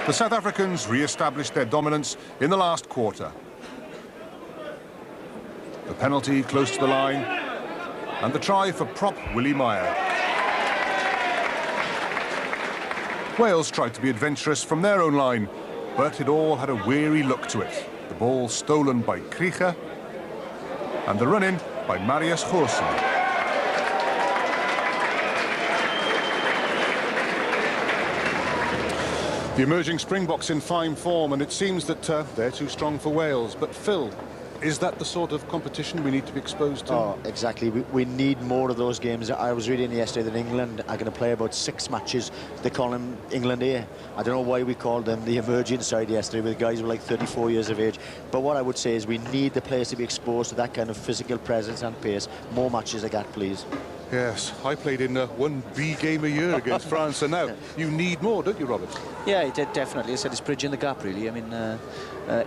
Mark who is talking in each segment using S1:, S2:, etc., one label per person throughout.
S1: The South Africans re-established their dominance in the last quarter. The penalty close to the line, and the try for prop Willie Meyer. Wales tried to be adventurous from their own line, but it all had a weary look to it. The ball stolen by Krieger, and the run-in by Marius Goosen. The emerging Springboks in fine form, and it seems that they're too strong for Wales. But Phil, is that the sort of competition we need to be exposed to?
S2: Oh, exactly. We need more of those games. I was reading yesterday that England are going to play about 6 matches. They call them England A. I don't know why we called them the emerging side yesterday, with guys who were like 34 years of age. But what I would say is we need the players to be exposed to that kind of physical presence and pace. More matches like that, please.
S1: Yes, I played in one B game a year against France, and now you need more, don't you, Robert?
S3: Yeah, it did, definitely. I said it's bridging the gap, really. I mean,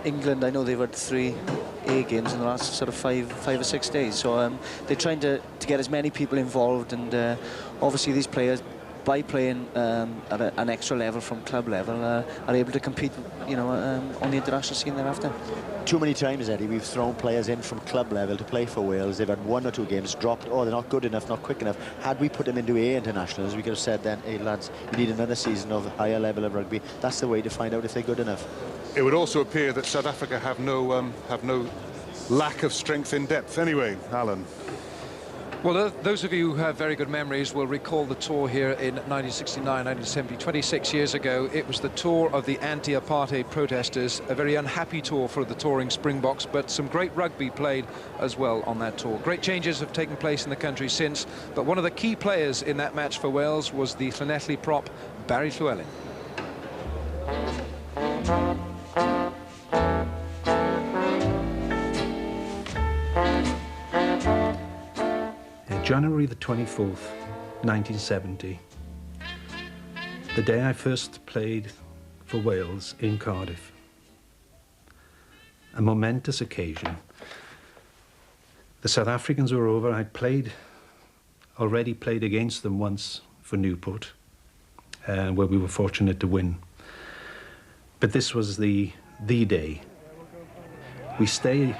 S3: England, I know they've had 3 A games in the last sort of 5 or 6 days, so they're trying to get as many people involved, and obviously these players, by playing at an extra level from club level, are able to compete, you know, on the international scene thereafter.
S2: Too many times, Eddie, we've thrown players in from club level to play for Wales. They've had 1 or 2 games dropped. Oh, they're not good enough, not quick enough. Had we put them into A internationals, we could have said then, hey lads, you need another season of higher level of rugby. That's the way to find out if they're good enough.
S1: It would also appear that South Africa have no lack of strength in depth. Anyway, Alan.
S4: Well, those of you who have very good memories will recall the tour here in 1969, 1970, 26 years ago. It was the tour of the anti-apartheid protesters, a very unhappy tour for the touring Springboks, but some great rugby played as well on that tour. Great changes have taken place in the country since, but one of the key players in that match for Wales was the Llanelli prop, Barry Llewellyn.
S5: January the 24th, 1970, the day I first played for Wales in Cardiff. A momentous occasion. The South Africans were over. I'd already played against them once for Newport, where we were fortunate to win. But this was the day. We stay,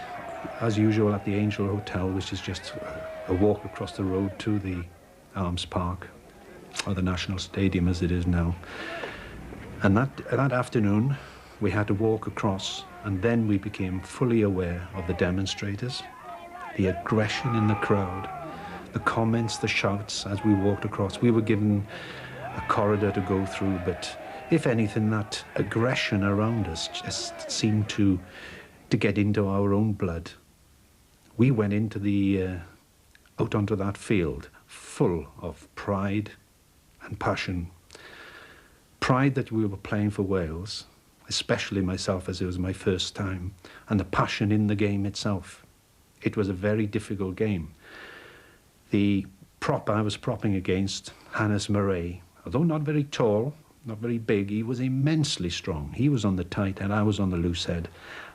S5: as usual, at the Angel Hotel, which is just a walk across the road to the Arms Park, or the National Stadium as it is now. And that afternoon, we had to walk across, and then we became fully aware of the demonstrators, the aggression in the crowd, the comments, the shouts as we walked across. We were given a corridor to go through, but if anything, that aggression around us just seemed to get into our own blood. We went into out onto that field full of pride and passion. Pride that we were playing for Wales, especially myself as it was my first time, and the passion in the game itself. It was a very difficult game. The prop I was propping against, Hannes Murray, although not very tall, not very big, he was immensely strong. He was on the tight head, I was on the loose head,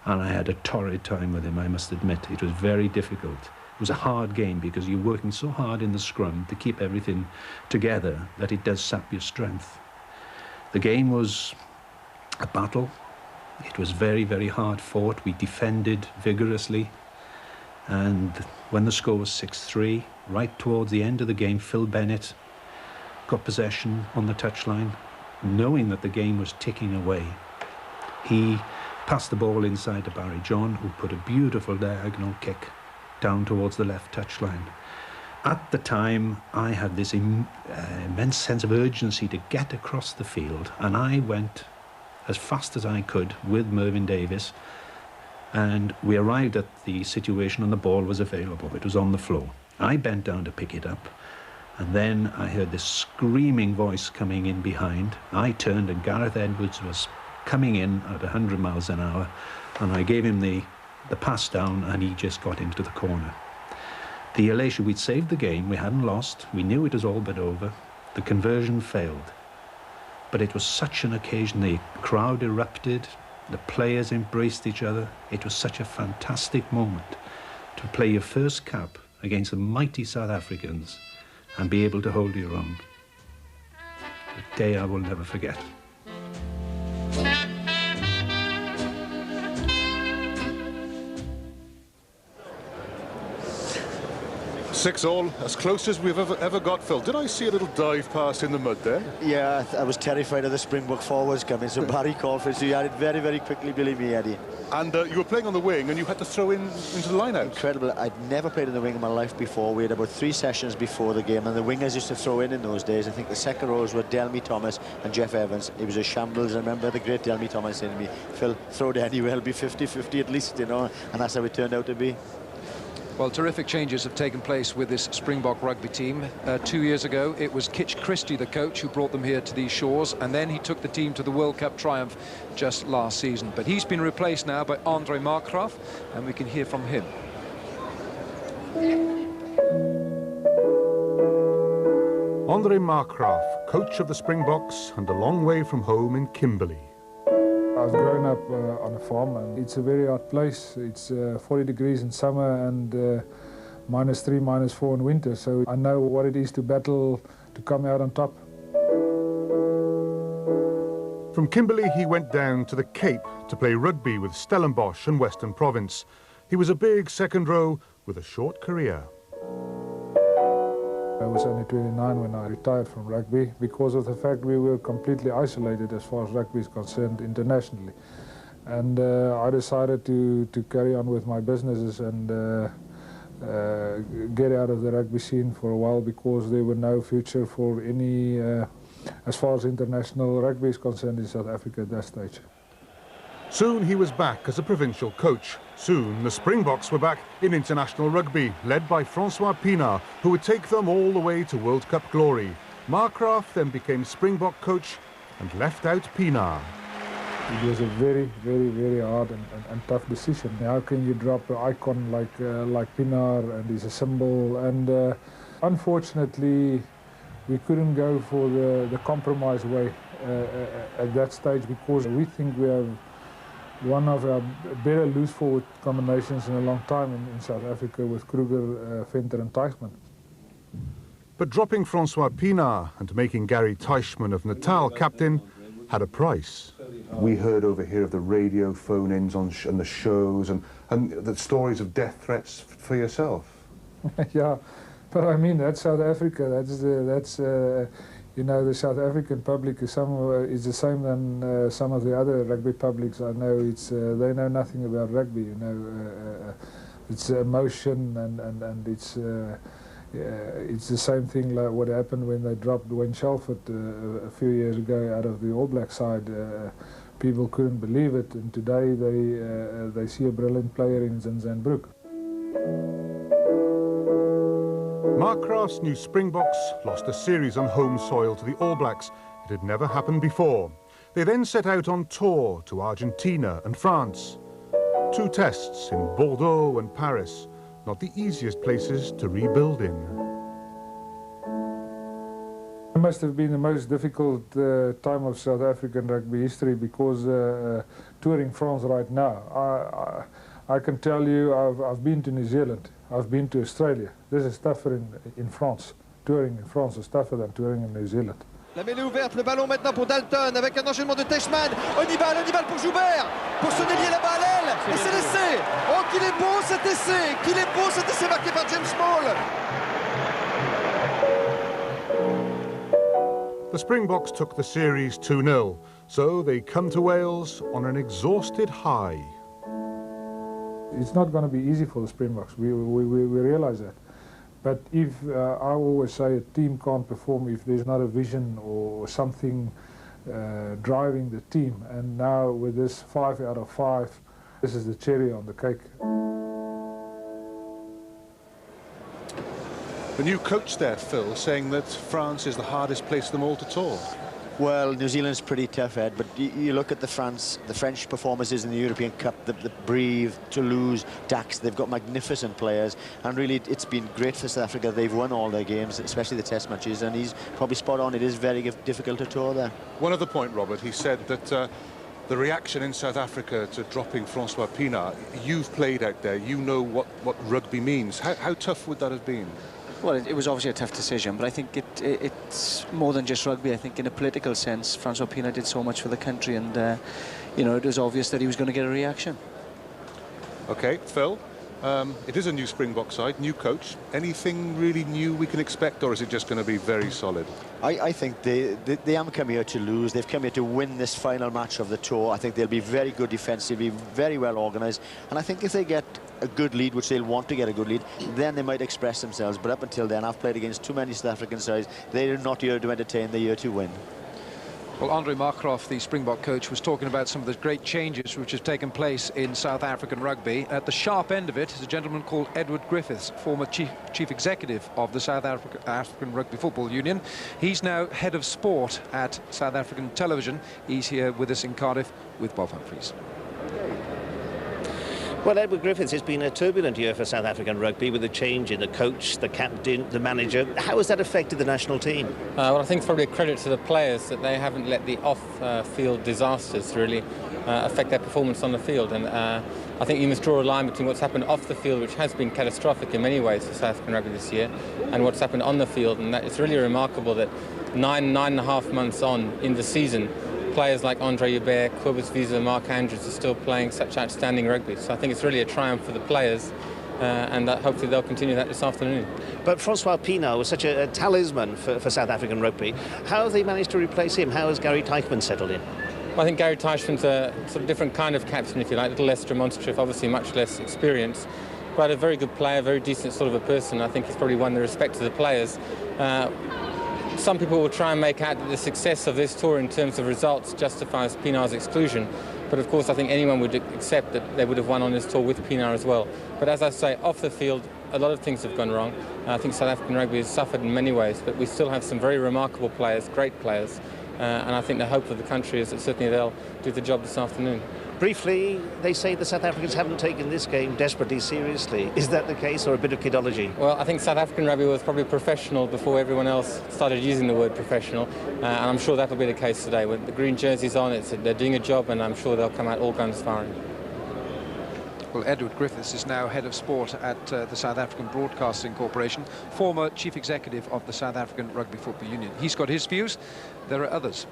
S5: and I had a torrid time with him, I must admit. It was very difficult. It was a hard game because you're working so hard in the scrum to keep everything together that it does sap your strength. The game was a battle. It was very, very hard fought. We defended vigorously. And when the score was 6-3, right towards the end of the game, Phil Bennett got possession on the touchline, knowing that the game was ticking away. He passed the ball inside to Barry John, who put a beautiful diagonal kick down towards the left touchline. At the time, I had this immense sense of urgency to get across the field, and I went as fast as I could with Mervyn Davies, and we arrived at the situation and the ball was available. It was on the floor. I bent down to pick it up, and then I heard this screaming voice coming in behind. I turned, and Gareth Edwards was coming in at 100 miles an hour, and I gave him the pass down, and he just got into the corner. The elation, we'd saved the game, we hadn't lost, we knew it was all but over. The conversion failed. But it was such an occasion, the crowd erupted, the players embraced each other. It was such a fantastic moment to play your first cap against the mighty South Africans and be able to hold your own. A day I will never forget.
S1: 6-all, as close as we've ever got, Phil. Did I see a little dive pass in the mud there?
S2: Yeah, I was terrified of the Springbok forwards coming, so Barry called for it, so he had it very, very quickly, believe me, Eddie.
S1: And you were playing on the wing, and you had to throw into the line-out.
S2: Incredible. I'd never played in the wing in my life before. We had about 3 sessions before the game, and the wingers used to throw in those days. I think the second rows were Delmy Thomas and Jeff Evans. It was a shambles. I remember the great Delmy Thomas saying to me, Phil, throw it anywhere, it'll be 50-50 at least, you know, and that's how it turned out to be.
S4: Well, terrific changes have taken place with this Springbok rugby team. 2 years ago, it was Kitch Christie, the coach, who brought them here to these shores, and then he took the team to the World Cup triumph just last season. But he's been replaced now by Andre Markgraaff, and we can hear from him.
S1: Andre Markgraaff, coach of the Springboks, and a long way from home in Kimberley.
S6: I've grown up on a farm, and it's a very hot place. It's 40 degrees in summer and -3, -4 in winter, so I know what it is to battle to come out on top.
S1: From Kimberley, he went down to the Cape to play rugby with Stellenbosch and Western Province. He was a big second row with a short career.
S6: I was only 29 when I retired from rugby because of the fact we were completely isolated as far as rugby is concerned internationally. And I decided to carry on with my businesses and get out of the rugby scene for a while because there were no future for any, as far as international rugby is concerned in South Africa at that stage.
S1: Soon he was back as a provincial coach. Soon the Springboks were back in international rugby, led by Francois Pienaar, who would take them all the way to World Cup glory. Markgraaff then became Springbok coach and left out Pienaar.
S6: It was a very, very, very hard and tough decision. How can you drop an icon like Pienaar, and he's a symbol? And unfortunately, we couldn't go for the compromise way at that stage because we think we have one of our better loose forward combinations in a long time in South Africa with Kruger, Venter and Teichmann.
S1: But dropping Francois Pienaar and making Gary Teichmann of Natal captain had a price. We heard over here of the radio phone-ins and the shows and the stories of death threats for yourself.
S6: Yeah, but I mean, that's South Africa. That's you know, the South African public is the same than some of the other rugby publics I know. They know nothing about rugby. You know, it's emotion and it's the same thing like what happened when they dropped Wayne Shelford a few years ago out of the All Black side. People couldn't believe it, and today they see a brilliant player in Zanzanbroek.
S1: Markgraaff's new Springboks lost a series on home soil to the All Blacks. It had never happened before. They then set out on tour to Argentina and France. 2 tests in Bordeaux and Paris, not the easiest places to rebuild in.
S6: It must have been the most difficult time of South African rugby history because touring France right now, I can tell you I've been to New Zealand, I've been to Australia. This is tougher in France. Touring in France is tougher than touring in New Zealand.
S7: La mêlée ouverte, le ballon maintenant pour Dalton avec un enchaînement de Teichmann. Hannibal pour Joubert. Pour se délier là-bas à l'aile. Et c'est l'essai. Oh, qu'il est beau cet essai. Qu'il est beau cet essai marqué par James Small.
S1: The Springboks took the series 2-0, so they come to Wales on an exhausted high.
S6: It's not going to be easy for the Springboks, we realize that. But if, I always say, a team can't perform if there's not a vision or something driving the team. And now with this 5 out of 5, this is the cherry on the cake.
S1: The new coach there, Phil, saying that France is the hardest place for them all to tour.
S2: Well, New Zealand's pretty tough, Ed, but you look at the French performances in the European Cup, the Brive, Toulouse, Dax, they've got magnificent players, and really it's been great for South Africa. They've won all their games, especially the test matches, and he's probably spot on. It is very difficult to tour there.
S1: One other point, Robert, he said that the reaction in South Africa to dropping Francois Pienaar, you've played out there, you know what rugby means. How tough would that have been?
S3: Well, it was obviously a tough decision, but I think it's more than just rugby. I think in a political sense, Francois Pienaar did so much for the country, and you know, it was obvious that he was going to get a reaction.
S1: Okay, Phil? It is a new Springbok side, new coach. Anything really new we can expect, or is it just going to be very solid?
S2: I think they haven't come here to lose. They've come here to win this final match of the tour. I think they'll be very good defensively, very well organised. And I think if they get a good lead, which they'll want to get a good lead, then they might express themselves. But up until then, I've played against too many South African sides. They're not here to entertain, they're here to win.
S4: Well, Andre Markgraaff, the Springbok coach, was talking about some of the great changes which have taken place in South African rugby. At the sharp end of it is a gentleman called Edward Griffiths, former chief executive of the South African Rugby Football Union. He's now head of sport at South African Television. He's here with us in Cardiff with Bob Humphries.
S8: Well, Edward Griffiths, has been a turbulent year for South African rugby with a change in the coach, the captain, the manager. How has that affected the national team?
S9: Well, I think it's probably a credit to the players that they haven't let the off-field disasters really affect their performance on the field. And I think you must draw a line between what's happened off the field, which has been catastrophic in many ways for South African rugby this year, and what's happened on the field. And it's really remarkable that nine and a half months on in the season, players like Andre Joubert, Cobus Wiese, Mark Andrews are still playing such outstanding rugby. So I think it's really a triumph for the players, and hopefully they'll continue that this afternoon.
S8: But Francois Pienaar was such a talisman for South African rugby. How have they managed to replace him? How has Gary Teichmann settled in?
S9: Well, I think Gary Teichmann's a sort of different kind of captain, if you like, a little less demonstrative, obviously much less experience, but a very good player, very decent sort of a person. I think he's probably won the respect of the players. Some people will try and make out that the success of this tour in terms of results justifies Pienaar's exclusion. But of course, I think anyone would accept that they would have won on this tour with Pienaar as well. But as I say, off the field, a lot of things have gone wrong. I think South African rugby has suffered in many ways, but we still have some very remarkable players, great players. And I think the hope of the country is that certainly they'll do the job this afternoon.
S8: Briefly, they say the South Africans haven't taken this game desperately seriously. Is that the case, or a bit of kidology?
S9: Well, I think South African rugby was probably professional before everyone else started using the word professional, and I'm sure that'll be the case today. With the green jerseys on, they're doing a job, and I'm sure they'll come out all guns firing.
S4: Well, Edward Griffiths is now head of sport at the South African Broadcasting Corporation, former chief executive of the South African Rugby Football Union. He's got his views. There are others.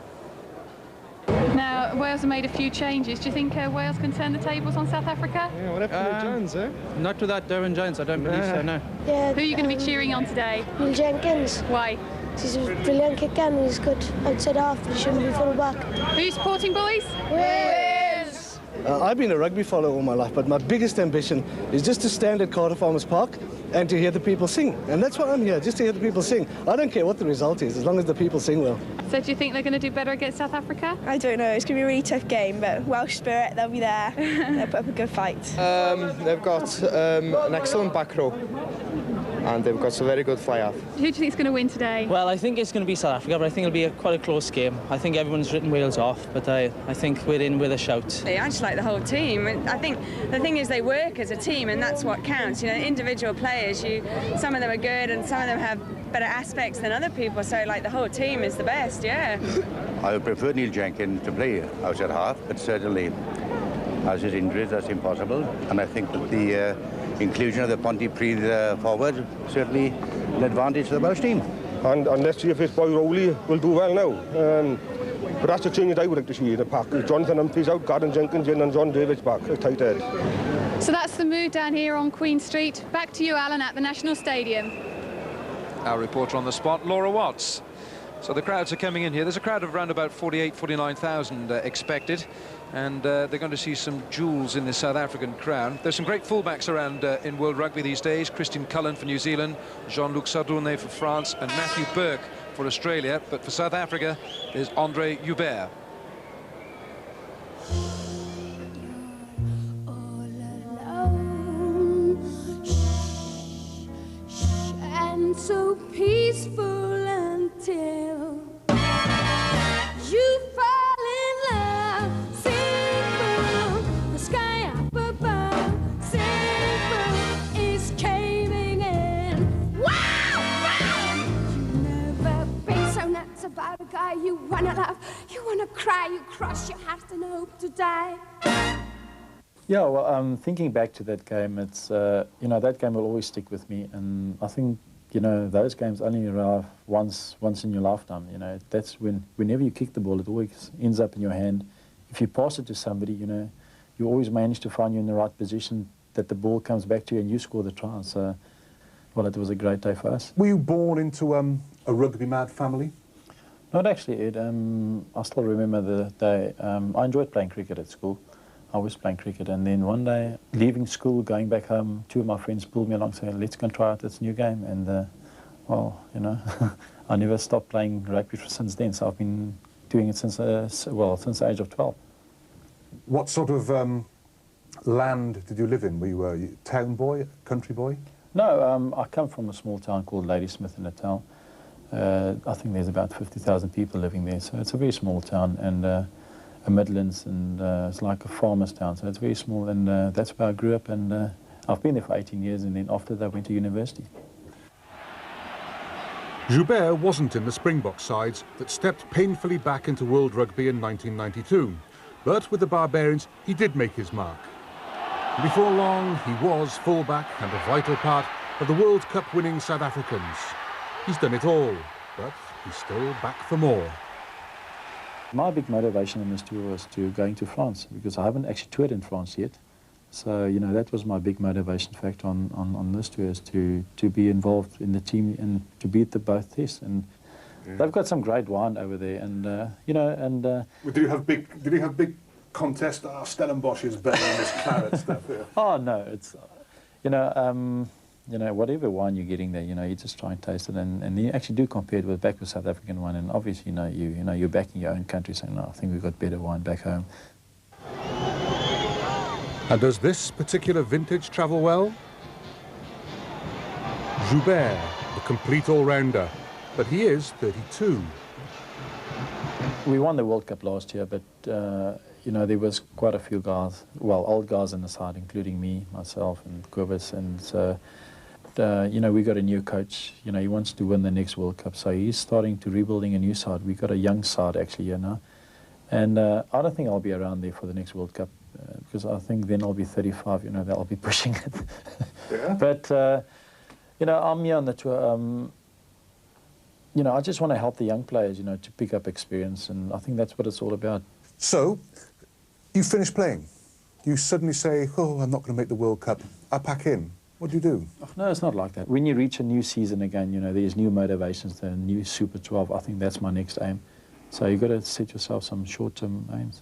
S10: Now, Wales have made a few changes. Do you think Wales can turn the tables on South Africa?
S11: Yeah, what happened to Jones, eh?
S12: Not without Derwin Jones, I don't believe so, no.
S10: Yeah, who are you going to be cheering on today?
S13: Neil Jenkins.
S10: Why?
S13: He's a brilliant kicker and he's good outside half, he shouldn't be full back.
S10: Who are you supporting, boys?
S13: Wales!
S11: I've been a rugby follower all my life, but my biggest ambition is just to stand at Cardiff Farmers Park and to hear the people sing. And that's why I'm here, just to hear the people sing. I don't care what the result is, as long as the people sing well.
S10: So do you think they're going to do better against South Africa?
S14: I don't know, it's going to be a really tough game, but Welsh spirit, they'll be there. They'll put up a good fight.
S15: They've got an excellent back row, and they've got a very good fly-half.
S10: Who do you think is going to win today?
S12: Well, I think it's going to be South Africa, but I think it'll be quite a close game. I think everyone's written Wales off, but I think we're in with a shout.
S16: I just like the whole team. I think the thing is they work as a team, and that's what counts. You know, individual players, some of them are good and some of them have better aspects than other people, so like the whole team is the best, yeah.
S17: I would prefer Neil Jenkins to play outside half, but certainly as his injuries, that's impossible. And I think that the inclusion of the Pontypridd forward certainly an advantage to the Welsh team.
S18: And let's see if this boy Rowley will do well now. But that's the change I would like to see in the pack. Jonathan Humphries out, Gordon Jenkins in, and John David's back, a tight head.
S10: So that's the mood down here on Queen Street. Back to you, Alan, at the National Stadium.
S4: Our reporter on the spot, Laura Watts. So the crowds are coming in here. There's a crowd of around about 49,000 expected, and they're going to see some jewels in the South African crown. There's some great fullbacks around in World Rugby these days. Christian Cullen for New Zealand, Jean-Luc Sardoune for France, and Matthew Burke for Australia. But for South Africa, there's Andre Joubert.
S19: And so peaceful until you fall in love. Simple, the sky up above. Simple is caving in. Wow! You've never been so nuts about a guy you wanna love. You wanna cry, you cross your heart and hope to die.
S20: Yeah, well, thinking back to that game, it's, you know, that game will always stick with me, and I think, you know, those games only arrive once in your lifetime. You know, that's whenever you kick the ball, it always ends up in your hand. If you pass it to somebody, you know, you always manage to find you in the right position that the ball comes back to you and you score the try. So, well, it was a great day for us.
S1: Were you born into a rugby-mad family?
S20: Not actually, Ed. I still remember the day. I enjoyed playing cricket at school. I was playing cricket, and then one day, leaving school, going back home, two of my friends pulled me along and said, let's go and try out this new game. And, well, you know, I never stopped playing rugby since then, so I've been doing it since, since the age of 12.
S1: What sort of land did you live in? Were you a town boy, country boy?
S20: No, I come from a small town called Ladysmith in Natal. I think there's about 50,000 people living there, so it's a very small town, and a Midlands, and it's like a farmer's town, so it's very small, and that's where I grew up, and I've been there for 18 years, and then after that I went to university.
S1: Joubert wasn't in the Springbok sides that stepped painfully back into World Rugby in 1992, but with the Barbarians he did make his mark. Before long he was fullback and a vital part of the World Cup winning South Africans. He's done it all, but he's still back for more.
S20: My big motivation on this tour was going to France, because I haven't actually toured in France yet. So, you know, that was my big motivation factor on this tour, is to be involved in the team and to beat the both tests. And they've got some great wine over there, and you know, and
S1: Did you have big contests? Oh, Stellenbosch is better than this claret stuff here.
S20: Oh no, it's you know, whatever wine you're getting there, you know, you just try and taste it, and you actually do compare it back with South African wine, and obviously, you know, you're back in your own country saying, no, I think we've got better wine back home.
S1: And does this particular vintage travel well? Joubert, the complete all-rounder, but he is 32.
S20: We won the World Cup last year, but you know, there was quite a few guys, well, old guys on the side, including me, myself, and Quivers, and so, you know, we got a new coach. You know, he wants to win the next World Cup, so he's starting to rebuilding a new side. We got a young side actually here now, and I don't think I'll be around there for the next World Cup, because I think then I'll be 35. You know, that I'll be pushing it.
S1: Yeah.
S20: But you know, I'm here on the tour. You know, I just want to help the young players, you know, to pick up experience, and I think that's what it's all about.
S1: So, you finish playing. You suddenly say, oh, I'm not going to make the World Cup. I pack in. What do you do?
S20: Oh, no, it's not like that. When you reach a new season again, you know, there's new motivations, the new Super 12. I think that's my next aim. So you've got to set yourself some short-term aims.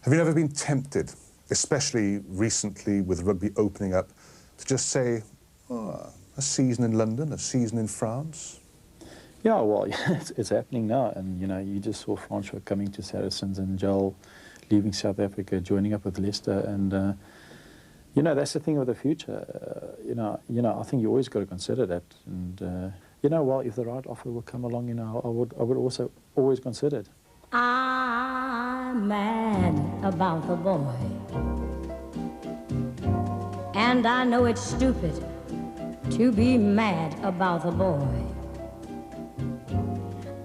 S1: Have you ever been tempted, especially recently with rugby opening up, to just say, oh, a season in London, a season in France?
S20: Yeah, well, it's happening now. And, you know, you just saw Francois coming to Saracens and Joel leaving South Africa, joining up with Leicester. And, you know, that's the thing of the future. You know, I think you always got to consider that. And, you know, well, if the right offer will come along, you know, I would also always consider it.
S19: I'm mad about the boy, and I know it's stupid to be mad about the boy.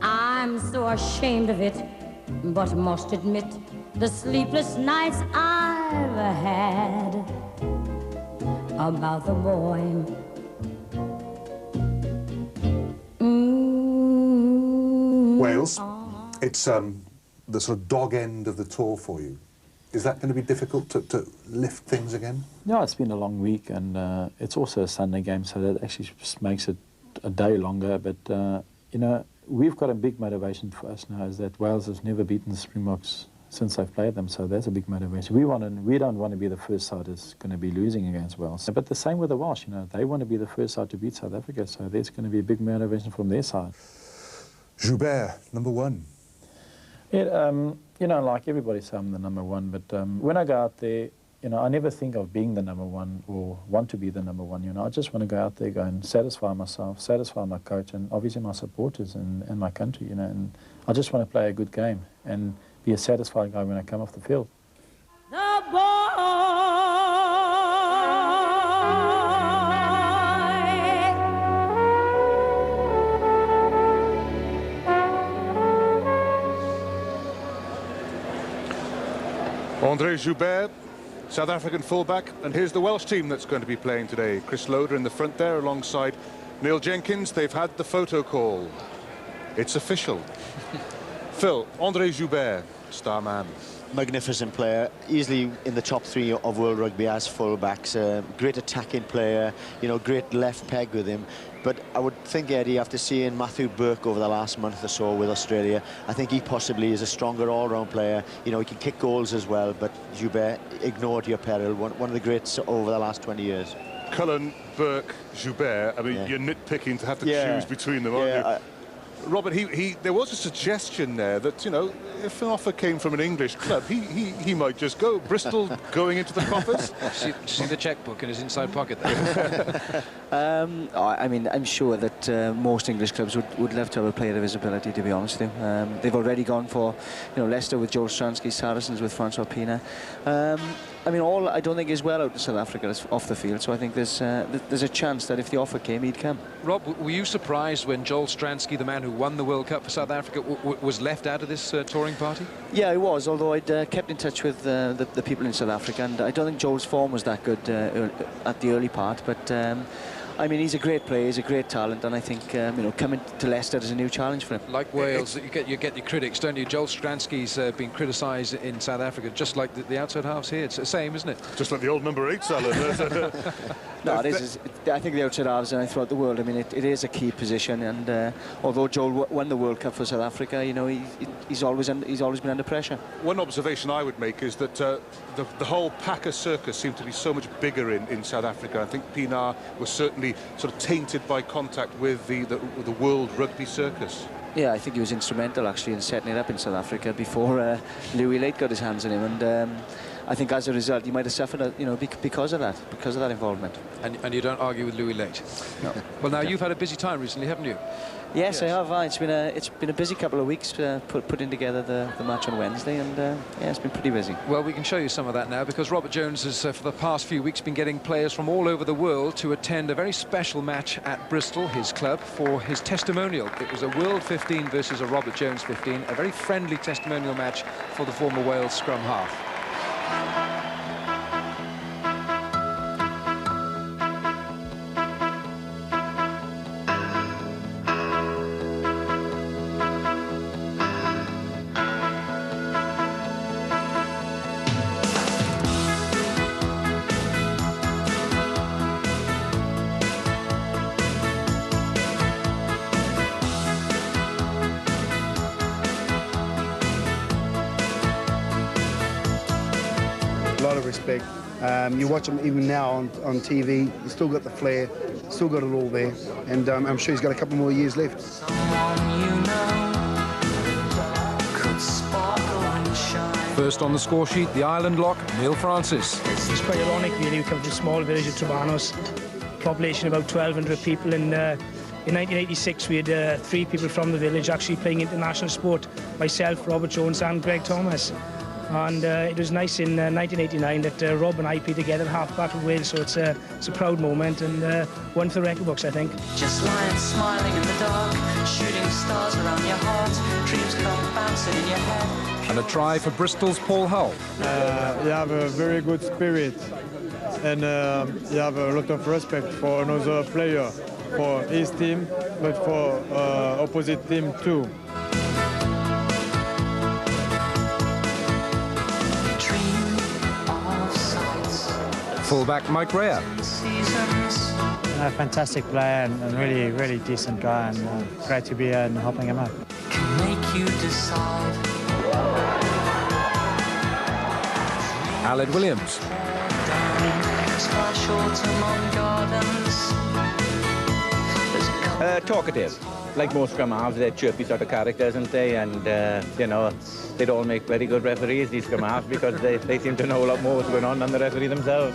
S19: I'm so ashamed of it, but must admit the sleepless nights I've had about the boy.
S1: Wales, it's the sort of dog end of the tour for you. Is that going to be difficult to lift things again?
S20: Yeah, it's been a long week, and it's also a Sunday game, so that actually just makes it a day longer. But, you know, we've got a big motivation for us now, is that Wales has never beaten the Springboks since they've played them, so that's a big motivation. We don't want to be the first side that's going to be losing against Wales. But the same with the Welsh, you know, they want to be the first side to beat South Africa, so there's going to be a big motivation from their side.
S1: Joubert, #1.
S20: Yeah, you know, like everybody says, I'm the #1, but when I go out there, you know, I never think of being the #1 or want to be the #1, you know. I just want to go out there, go and satisfy myself, satisfy my coach, and obviously my supporters and my country, you know, and I just want to play a good game and be a satisfied guy when I come off the field.
S19: The boy.
S1: André Joubert, South African fullback, and here's the Welsh team that's going to be playing today. Chris Loader in the front there alongside Neil Jenkins. They've had the photo call. It's official. Phil, André Joubert, star man.
S2: Magnificent player, easily in the top 3 of World Rugby as full-backs. Great attacking player, you know, great left peg with him. But I would think, Eddie, after seeing Matthew Burke over the last month or so with Australia, I think he possibly is a stronger all-round player. You know, he can kick goals as well, but Joubert ignored your peril, one of the greats over the last 20 years.
S1: Cullen, Burke, Joubert, I mean, you're nitpicking to have to choose between them, aren't you? Robert, there was a suggestion there that, you know, if an offer came from an English club, he might just go. Bristol going into the coffers.
S4: See the checkbook in his inside pocket there.
S3: I mean, I'm sure that most English clubs would love to have a player of his ability, to be honest with you. They've already gone for, you know, Leicester with Joel Stransky, Saracens with Francois Pina. I mean, I don't think is well out in South Africa off the field, so I think there's a chance that if the offer came, he'd come.
S4: Rob, were you surprised when Joel Stransky, the man who won the World Cup for South Africa, was left out of this touring party?
S3: Yeah, I was, although I'd kept in touch with the people in South Africa, and I don't think Joel's form was that good at the early part, but I mean, he's a great player, he's a great talent, and I think, you know, coming to Leicester is a new challenge for him.
S4: Like Wales, you get your critics, don't you? Joel Stransky's been criticised in South Africa, just like the outside halves here. It's the same, isn't it?
S1: Just like the old number 8 salad.
S3: No, it is. I think the outside halves throughout the world, I mean, it is a key position, and although Joel won the World Cup for South Africa, you know, he's always been under pressure.
S1: One observation I would make is that the whole Packer circus seemed to be so much bigger in South Africa. I think Pienaar was certainly sort of tainted by contact with the World Rugby circus.
S3: Yeah, I think he was instrumental actually in setting it up in South Africa before Louis Late got his hands on him, and I think as a result he might have suffered, you know, because of that involvement.
S4: And you don't argue with Louis Late?
S3: No.
S4: Well, now you've had a busy time recently, haven't you?
S3: Yes, I have. It's been a busy couple of weeks putting together the match on Wednesday, and yeah, it's been pretty busy.
S4: Well, we can show you some of that now, because Robert Jones has, for the past few weeks, been getting players from all over the world to attend a very special match at Bristol, his club, for his testimonial. It was a World 15 versus a Robert Jones 15, a very friendly testimonial match for the former Wales scrum half.
S21: Respect. You watch him even now on TV, he's still got the flair, still got it all there, and I'm sure he's got a couple more years left.
S4: First on the score sheet, the Ireland lock, Neil Francis.
S22: It's quite ironic really, we come from a small village of Trebanos, population about 1,200 people, and in 1986 we had 3 people from the village actually playing international sport, myself, Robert Jones and Greg Thomas. And it was nice in 1989 that Rob and I played together half-back with Wales, so it's a proud moment and one for the record books, I think.
S23: Just lying smiling in the dark, shooting stars around your heart, dreams come bouncing in your head.
S4: And a try for Bristol's Paul Hull.
S24: You have a very good spirit, and you have a lot of respect for another player, for his team, but for opposite team too.
S4: Fullback Mike Rea.
S25: A fantastic player and really, really decent guy, and great to be here and helping him out.
S23: Can make you decide.
S4: Aled Williams.
S26: Talkative. Like most scrum halves, they're chirpy sort of characters, aren't they? And, you know, they'd all make very good referees, these scrum halves, because they seem to know a lot more what's going on than the referee themselves.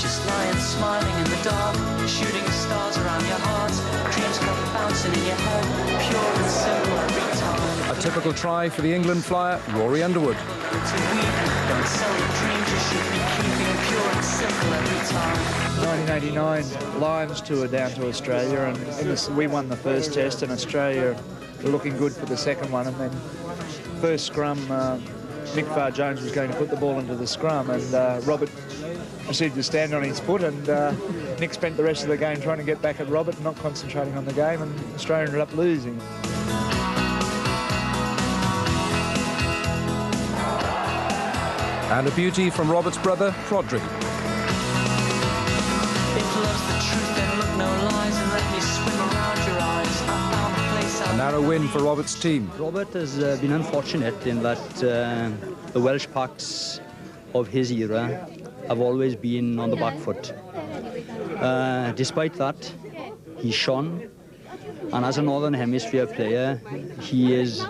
S23: Just lying smiling in the dark, shooting stars around your heart, dreams come bouncing in your head, pure and simple every time.
S4: A typical try for the England flyer, Rory Underwood.
S23: Don't sell the dreams you should be keeping, pure and simple every time.
S25: 1989 Lions tour down to Australia, and we won the first test, and Australia were looking good for the second one, and then first scrum, Nick Farr-Jones was going to put the ball into the scrum, and Robert proceeded to stand on his foot, and Nick spent the rest of the game trying to get back at Robert, not concentrating on the game, and Australia ended up losing.
S4: And a beauty from Robert's brother, Rodri.
S23: If love's the truth, then look no lies and let me swim around your eyes. I found a place
S4: A narrow win for Robert's team.
S5: Robert has been unfortunate in that the Welsh packs of his era have always been on the back foot. Despite that, he shone, and as a Northern Hemisphere player, he is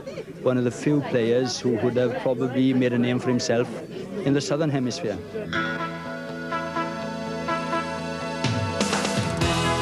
S5: one of the few players who would have probably made a name for himself in the Southern Hemisphere.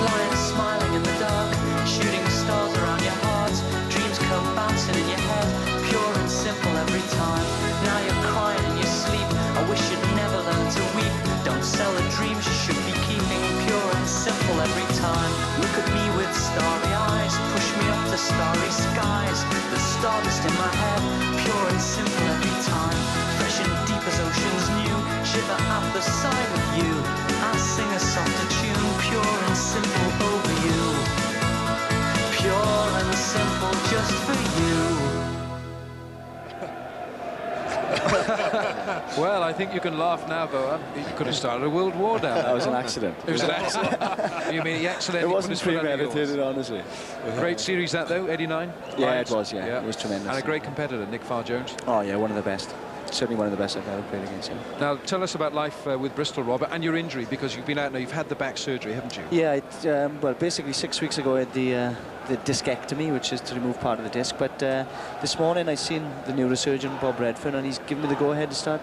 S23: Lions smiling in the dark, shooting stars around your heart. Dreams come bouncing in your head, pure and simple every time. Now you're crying in your sleep. I wish you'd never learn to weep. Don't sell the dreams you should be keeping, pure and simple every time. Look at me with starry eyes, push me up to starry skies. The stardust in my head, pure and simple every time. Fresh and deep as oceans new, shiver at the sight of you. I sing a softer tune, pure and simple over you. Pure and simple just for you.
S4: Well, I think you can laugh now, Boa. You could have started a world war down there.
S3: That was an accident.
S4: It was an accident. You mean he accidentally
S3: It wasn't
S4: put his foot under yours?
S3: premeditated, honestly.
S4: Great series that, though, 89?
S3: Yeah,
S4: Lions.
S3: it was, yeah. It was tremendous.
S4: And a great competitor, Nick Farr-Jones.
S3: Oh, yeah, one of the best. Certainly one of the best I've ever played against him.
S4: Now, tell us about life with Bristol, Robert, and your injury, because you've been out now, you've had the back surgery, haven't you?
S3: Yeah, well, basically 6 weeks ago I had the discectomy, which is to remove part of the disc. But this morning I seen the neurosurgeon, Bob Redfern, and he's given me the go-ahead to start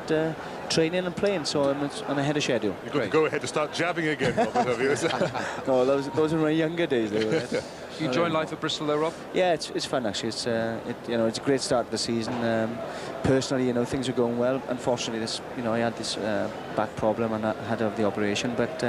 S3: training and playing, so I'm ahead of schedule.
S1: You've got to go ahead to start jabbing again, Robert, have you?
S3: No, those were my younger days. They were.
S4: You enjoying life at Bristol, though, Rob?
S3: Yeah, it's fun actually. It's it's a great start to the season. Personally, things are going well. Unfortunately, I had this back problem and I had to have the operation, but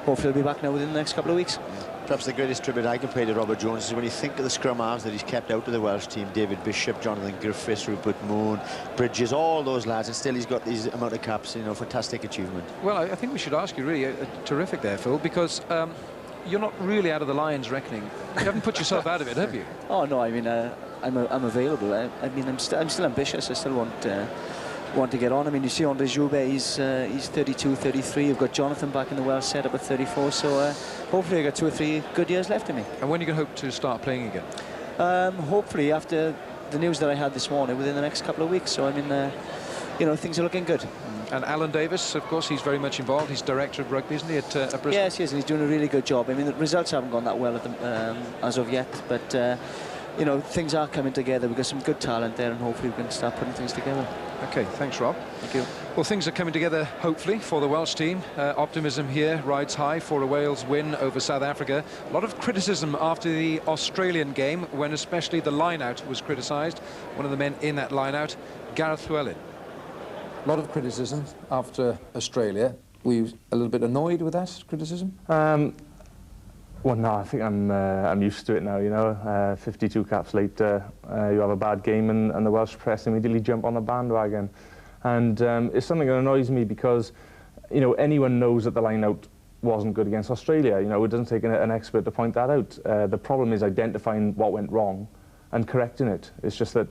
S3: hopefully I'll be back now within the next couple of weeks.
S2: Perhaps the greatest tribute I can pay to Robert Jones is when you think of the scrum halves that he's kept out of the Welsh team: David Bishop, Jonathan Griffiths, Rupert Moon, Bridges, all those lads, and still he's got these amount of caps. Fantastic achievement.
S4: Well, I think we should ask you, really, terrific there, Phil, because you're not really out of the Lions' reckoning. You haven't put yourself out of it, have you?
S3: Oh no, I mean I'm available. I mean I'm still ambitious. I still want to get on. I mean, you see Andre Joubert, he's 32, 33. You've got Jonathan back in the Welsh setup at 34. So hopefully I got 2 or 3 good years left in me.
S4: And when are you going to hope to start playing again?
S3: Hopefully after the news that I had this morning, within the next couple of weeks. So I mean, things are looking good.
S4: And Alan Davis, of course, he's very much involved. He's director of rugby, isn't he, at Bristol?
S3: Yes, he is, and he's doing a really good job. I mean, the results haven't gone that well as of yet, but things are coming together. We've got some good talent there, and hopefully we can start putting things together.
S4: OK, thanks, Rob.
S3: Thank you.
S4: Well, things are coming together, hopefully, for the Welsh team. Optimism here rides high for a Wales win over South Africa. A lot of criticism after the Australian game, when especially the line-out was criticised. One of the men in that line-out, Gareth Llewellyn.
S6: A lot of criticism after Australia. Were you a little bit annoyed with that criticism?
S7: Well, no, I think I'm used to it now, 52 caps later, you have a bad game and the Welsh press immediately jump on the bandwagon. And it's something that annoys me because, anyone knows that the line-out wasn't good against Australia. It doesn't take an expert to point that out. The problem is identifying what went wrong and correcting it. It's just that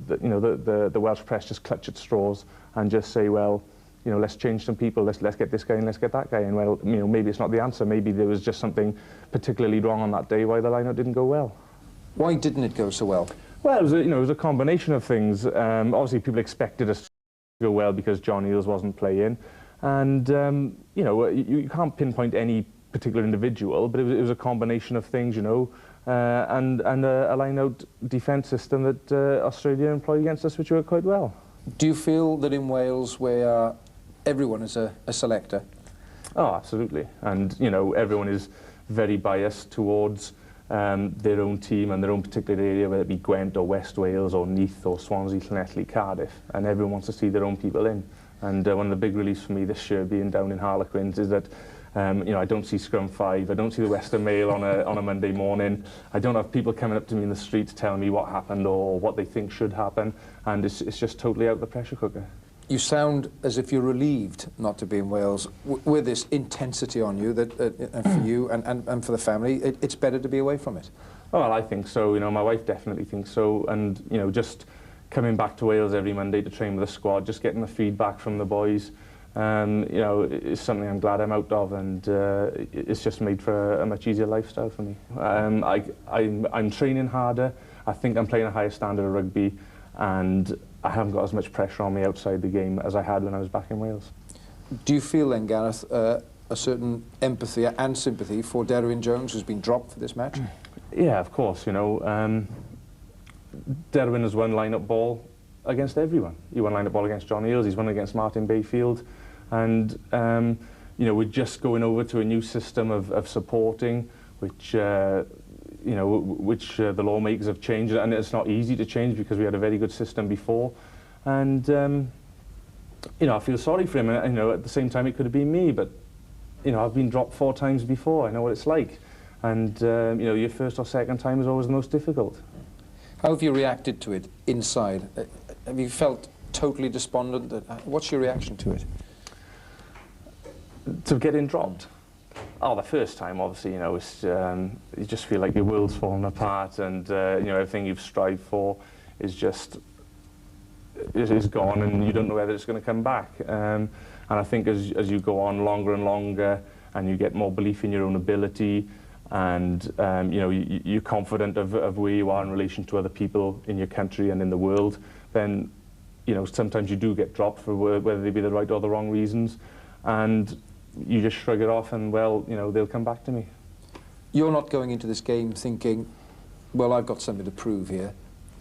S7: the Welsh press just clutch at straws and just say, well, let's change some people, let's get this guy and let's get that guy in. Well, maybe it's not the answer. Maybe there was just something particularly wrong on that day why the line-out didn't go well.
S6: Why didn't it go so well?
S7: Well, it was a combination of things. Obviously, people expected us to go well because John Eales wasn't playing, and you can't pinpoint any particular individual, but it was a combination of things, and a line-out defence system that Australia employed against us, which worked quite well.
S6: Do you feel that in Wales, where everyone is a selector?
S7: Oh, absolutely. And, everyone is very biased towards their own team and their own particular area, whether it be Gwent or West Wales or Neath or Swansea, Llanelli, Cardiff. And everyone wants to see their own people in. And one of the big reliefs for me this year, being down in Harlequins, is that I don't see Scrum 5, I don't see the Western Mail on a Monday morning. I don't have people coming up to me in the street telling me what happened or what they think should happen, and it's just totally out of the pressure cooker.
S6: You sound as if you're relieved not to be in Wales. With this intensity on you, that for you and for the family, it's better to be away from it.
S7: Well, I think so. My wife definitely thinks so, and just coming back to Wales every Monday to train with the squad, just getting the feedback from the boys, you know, it's something I'm glad I'm out of, and it's just made for a much easier lifestyle for me. I'm training harder. I think I'm playing a higher standard of rugby, and I haven't got as much pressure on me outside the game as I had when I was back in Wales. Do you feel then, Gareth, a certain empathy and sympathy for Derwyn Jones, who's been dropped for this match? Yeah, of course, you know. Derwyn has won line-up ball against everyone. He won line-up ball against John Eales, he's won against Martin Bayfield, and you know, we're just going over to a new system of supporting, which you know, which the lawmakers have changed, and it's not easy to change because we had a very good system before, and you know, I feel sorry for him, and you know, at the same time it could have been me, but you know, I've been dropped 4 times before, I know what it's like, and you know, your first or second time is always the most difficult. How have you reacted to it inside? Have you felt totally despondent? What's your reaction to it? To getting dropped? Oh, the first time, obviously, you know, it's, you just feel like your world's falling apart, and you know, everything you've strived for is just is gone, and you don't know whether it's going to come back. And I think as you go on longer and longer, and you get more belief in your own ability, and you know, you're confident of where you are in relation to other people in your country and in the world, then you know, sometimes you do get dropped for whether they be the right or the wrong reasons, and you just shrug it off and, well, you know, they'll come back to me. You're not going into this game thinking, well, I've got something to prove here.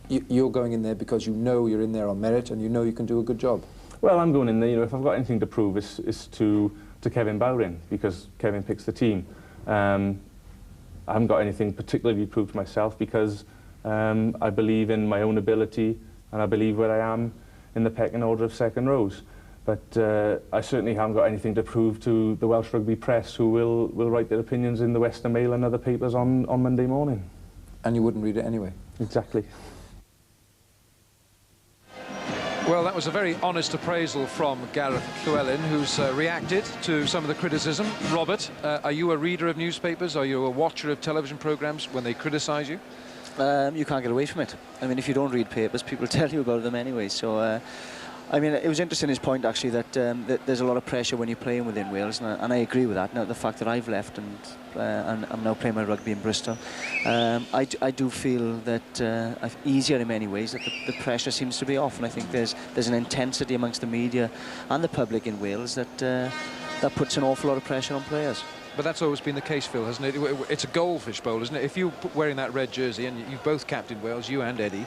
S7: You're going in there because you know you're in there on merit and you know you can do a good job. Well, I'm going in there, you know, if I've got anything to prove, it's to Kevin Bowring, because Kevin picks the team. I haven't got anything particularly to prove to myself, because I believe in my own ability, and I believe where I am in the pecking order of second rows. But I certainly haven't got anything to prove to the Welsh Rugby press, who will write their opinions in the Western Mail and other papers on Monday morning. And you wouldn't read it anyway? Exactly.
S4: Well, that was a very honest appraisal from Gareth Llewellyn, who's reacted to some of the criticism. Robert, are you a reader of newspapers? Are you a watcher of television programmes when they criticise you?
S3: You can't get away from it. I mean, if you don't read papers, people tell you about them anyway, so... I mean, it was interesting, his point, actually, that, that there's a lot of pressure when you're playing within Wales, and I agree with that. Now, the fact that I've left and I'm now playing my rugby in Bristol, I do feel that easier in many ways, that the pressure seems to be off, and I think there's an intensity amongst the media and the public in Wales that puts an awful lot of pressure on players.
S4: But that's always been the case, Phil, hasn't it? It's a goldfish bowl, isn't it? If you're wearing that red jersey, and you've both captained Wales, you and Eddie,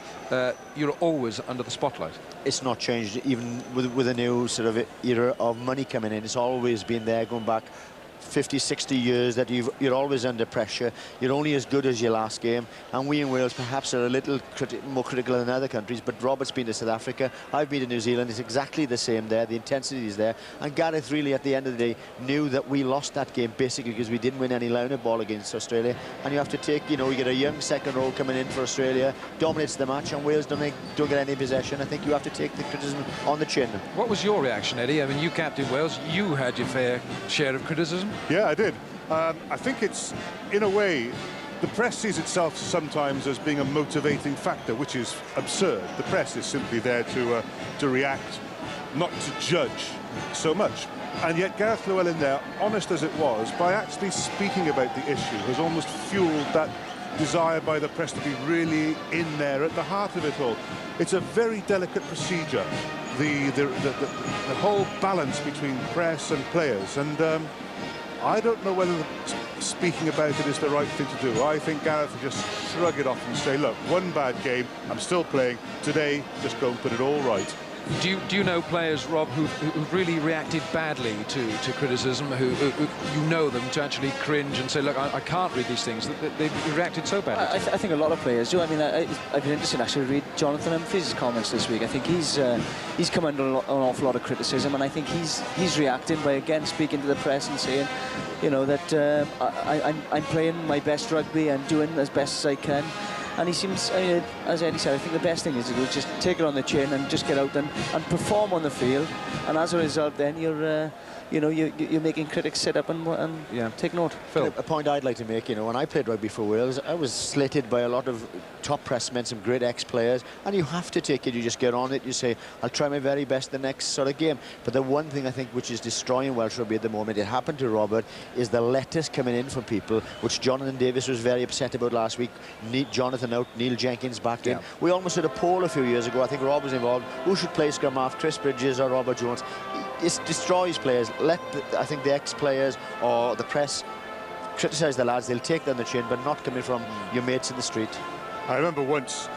S4: you're always under the spotlight. It's
S2: not changed, even with a new sort of era of money coming in. It's always been there, going back 50, 60 years, that you're always under pressure. You're only as good as your last game, and we in Wales perhaps are a little more critical than other countries, but Robert's been to South Africa, I've been to New Zealand. It's exactly the same there. The intensity is there, and Gareth really at the end of the day knew that we lost that game basically because we didn't win any line-up ball against Australia, and you have to take, you know, you get a young second row coming in for Australia, dominates the match, and Wales don't get any possession. I think you have to take the criticism on the chin.
S4: What was your reaction, Eddie? I mean, you captained Wales, you had your fair share of criticism.
S1: Yeah, I did. I think it's, in a way, the press sees itself sometimes as being a motivating factor, which is absurd. The press is simply there to react, not to judge so much. And yet Gareth Llewellyn there, honest as it was, by actually speaking about the issue, has almost fueled that desire by the press to be really in there at the heart of it all. It's a very delicate procedure, the whole balance between press and players, and I don't know whether speaking about it is the right thing to do. I think Gareth would just shrug it off and say, look, one bad game, I'm still playing. Today, just go and put it all right.
S4: Do you know players, Rob, who've really reacted badly to criticism, who you know them to actually cringe and say, look, I can't read these things? They've reacted so badly.
S3: I think a lot of players do. I mean, I've been interested actually to read Jonathan Humphrey's comments this week. I think he's come under an awful lot of criticism, and I think he's reacting by, again, speaking to the press and saying, you know, that I'm playing my best rugby and doing as best as I can. And he seems, as Eddie said, I think the best thing is to do is just take it on the chin and just get out and perform on the field. And as a result, then you're making critics sit up and take note.
S2: Phil. A point I'd like to make, when I played rugby for Wales, I was slated by a lot of top pressmen, some great ex-players, and you have to take it. You just get on it. You say, I'll try my very best the next sort of game. But the one thing I think which is destroying Welsh rugby at the moment, it happened to Robert, is the letters coming in from people, which Jonathan Davis was very upset about last week. Jonathan out, Neil Jenkins back in. We almost had a poll a few years ago. I think Rob was involved. Who should play scrum half, Chris Bridges or Robert Jones? It destroys players. I think the ex-players or the press criticise the lads. They'll take them on the chin, but not coming from your mates in the street.
S1: I remember once,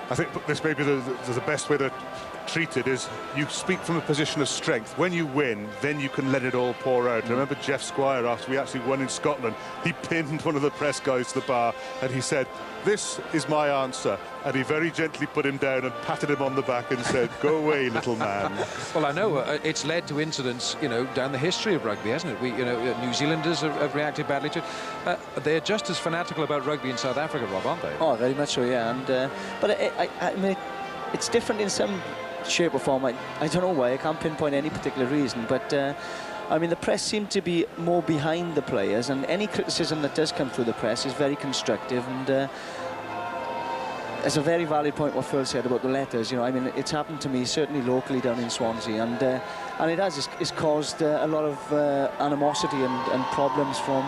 S1: I think this may be the best way to treat it, is you speak from a position of strength. When you win, then you can let it all pour out. I remember Jeff Squire, after we actually won in Scotland, he pinned one of the press guys to the bar and he said, "This is my answer." And he very gently put him down and patted him on the back and said, "Go away, little man."
S4: Well, I know it's led to incidents, down the history of rugby, hasn't it? New Zealanders have reacted badly to it. They're just as fanatical about rugby in South Africa, Rob, aren't they?
S3: Oh, very much so, yeah. And but I mean, it's different in some shape or form. I don't know why. I can't pinpoint any particular reason, but I mean, the press seem to be more behind the players, and any criticism that does come through the press is very constructive. And it's a very valid point what Phil said about the letters. I mean, it's happened to me certainly locally down in Swansea, and it has it's caused a lot of animosity and problems from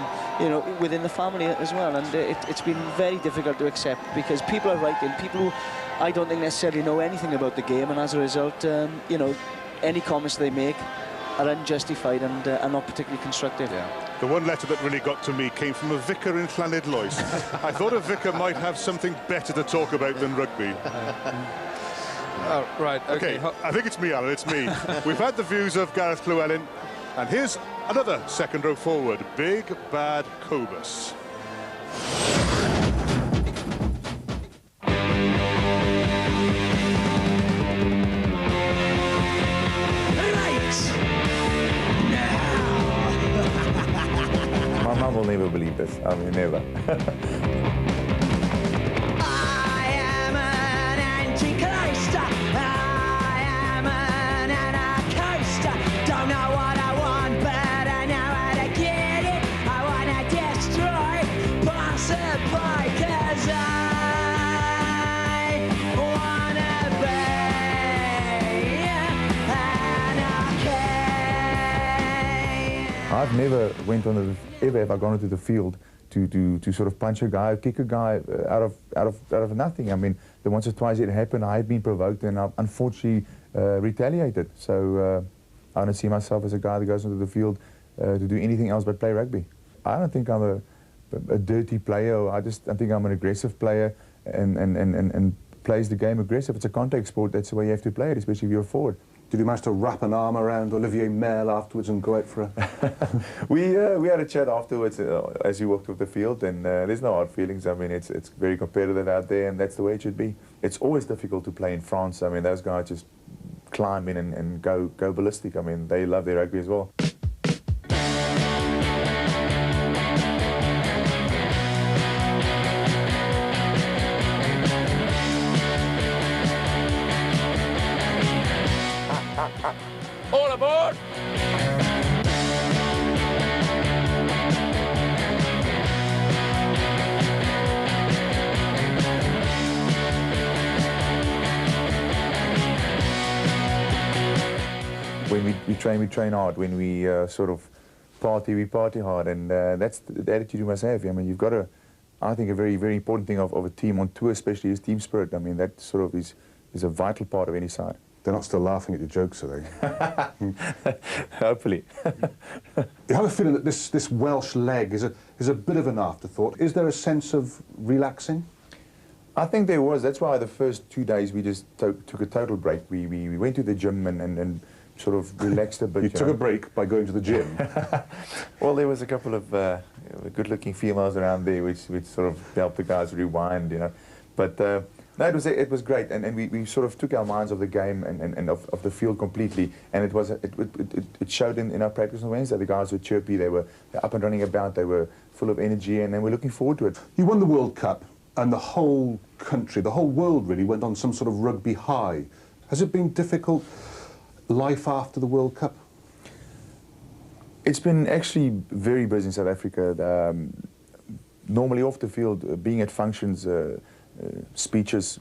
S3: within the family as well. And it's been very difficult to accept, because people are writing, people who I don't think necessarily know anything about the game, and as a result, any comments they make are unjustified and not particularly constructive.
S1: The one letter that really got to me came from a vicar in Llanidloes. I thought a vicar might have something better to talk about than rugby.
S4: Oh, right, okay.
S1: I think it's me, Alan, it's me. We've had the views of Gareth Llewellyn, and here's another second row forward, Big Bad Cobus.
S8: My mum will never believe this. I mean, never.
S23: I am an anti-coaster. I am an anarchoaster. Don't know what I want, but I know how to get it. I want to destroy, possibly, 'cause I want to be anarchy.
S8: I've never went on the ever have I gone into the field to sort of punch a guy or kick a guy out of nothing. I mean, the once or twice it happened, I had been provoked and I've unfortunately retaliated. So I don't see myself as a guy that goes into the field to do anything else but play rugby. I don't think I'm a dirty player. I think I'm an aggressive player and plays the game aggressive. It's a contact sport. That's the way you have to play it, especially if you're a forward.
S9: Did you manage to wrap an arm around Olivier Mail afterwards and go out for a...
S8: We had a chat afterwards as we walked off the field, and there's no hard feelings. I mean, it's very competitive out there, and that's the way it should be. It's always difficult to play in France. I mean, those guys just climb in and go ballistic. I mean, they love their rugby as well.
S23: All aboard!
S8: When we train hard. When we sort of party, we party hard, and that's the attitude you must have. I mean, you've got to, I think, a very, very important thing of a team on tour, especially, is team spirit. I mean, that sort of is a vital part of any side.
S9: They're not still laughing at your jokes, are they?
S8: Hopefully.
S9: You have a feeling that this Welsh leg is a bit of an afterthought. Is there a sense of relaxing?
S8: I think there was. That's why the first 2 days we just took a total break. We went to the gym and sort of relaxed a bit.
S9: You took a break by going to the gym?
S8: Well, there was a couple of good-looking females around there which sort of helped the guys rewind, you know. But no, it was great, and we sort of took our minds off the game and of the field completely, and it showed in our practice on Wednesday. The guys were chirpy, they're up and running about, they were full of energy, and we're looking forward to it.
S9: You won the World Cup. and the whole country, the whole world really went on some sort of rugby high. Has it been difficult, life after the World Cup?
S8: It's been actually very busy in South Africa. Normally off the field, being at functions, speeches,